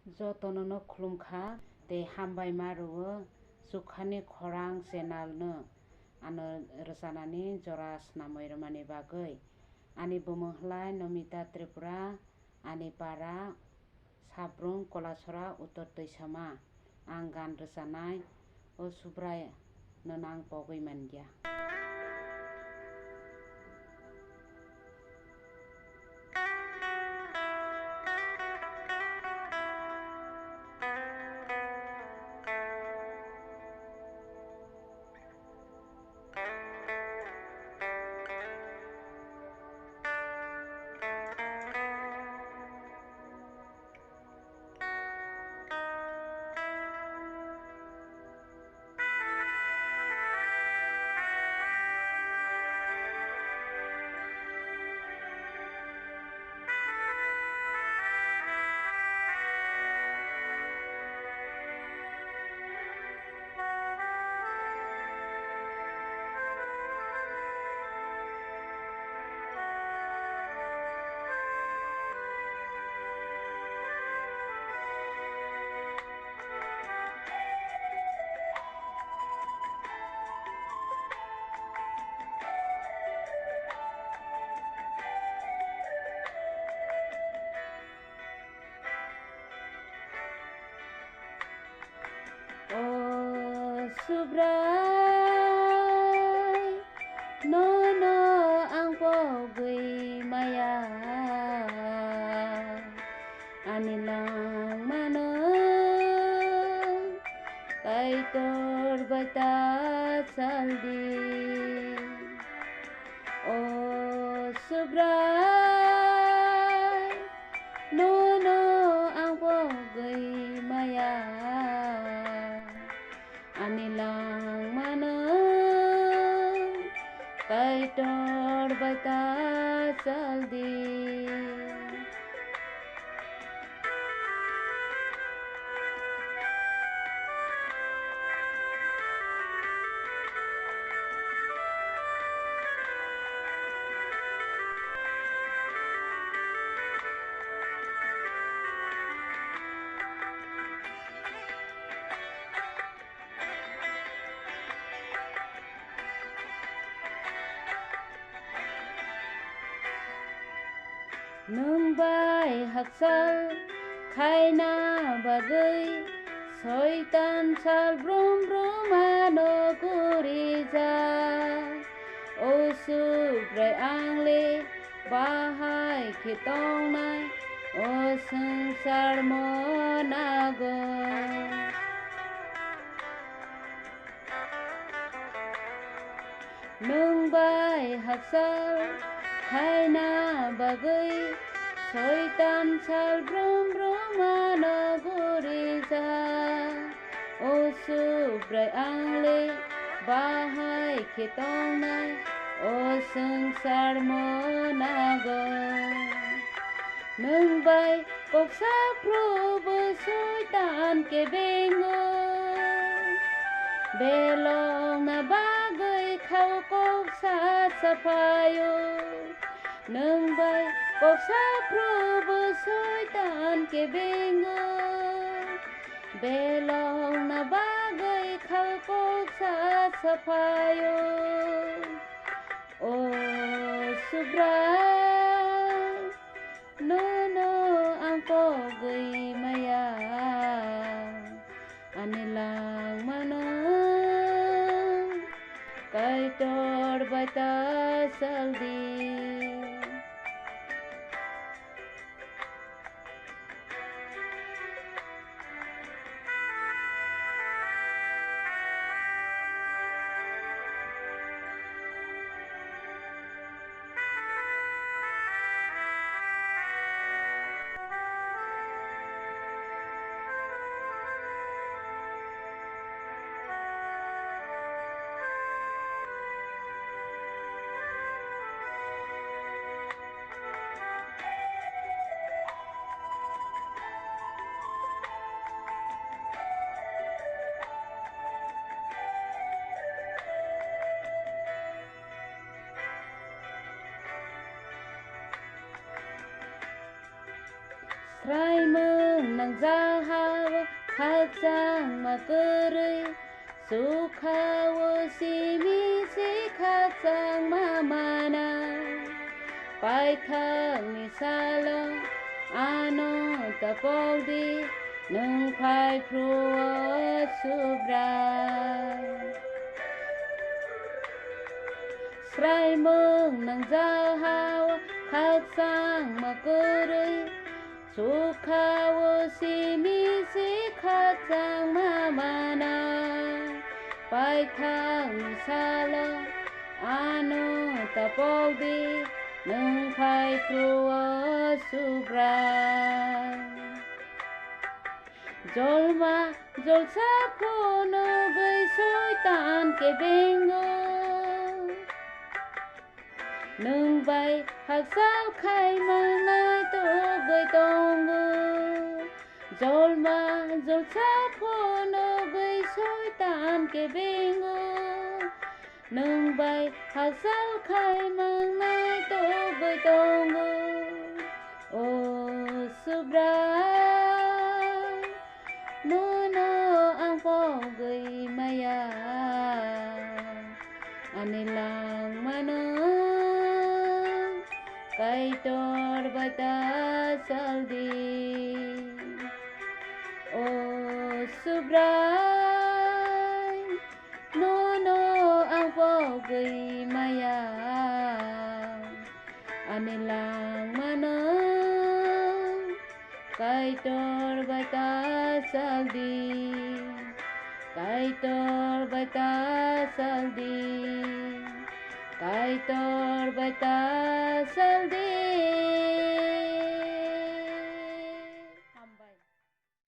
Jotono khulumkha te hambai maruo sukhani khorang channel no ano rwchanani jora swnamwi rwmani bagwi ani bumunghlai Nomita Tripura ani para Sabrung Kolasora Uttor Toisama ang gan rwchanai o Subrai no nang pogwi mangya. Subrai no ang pogwi maya anilang manong kay tor baita saldi Subrai no ang pogwi maya anilang manong kay tor baita saldi Nungbai haksal khaina bagui soitan sal brum ano kurija o subrai angle bahai khitong nai o sangsar monago Nungbai haksal khaina bagui soitan sal brum ano kurija o subrai angle bahai khitong nai o sangsar monago Nungbai koksa probo soitan ke bengo belong na bagay khau koksa sapayo Nungbai koksa probo soitan ke bengo belong na bagay khau koksa sapayo o Subrai no ang pogwi maya anilang manong kay tor baita saldi Srai mung nang zahawa khakjang makuri sukhawo simi si khakjang mamana paithang ni salo ano tapodi nung phai pruwa subra Srai mung nang zahawa khakjang makuri sukhawo simi si khakjang mamana paithang ni salo ano tapodi nung phai pruwa subra Jolma jolsa phono gai soitan ke bengo Nung bai hak sao khai mangai to gai tongo Jolma jolsa phono gai soitan ke bengo Nung bai hak sao khai mangai to gai tongo O subra Nono ang pogay maya Anilang manong Kay tor bata saldi O subray Nono ang pogay maya Anilang manong Kay tor bata saldi Kay tor bata saldi Kay tor bata saldi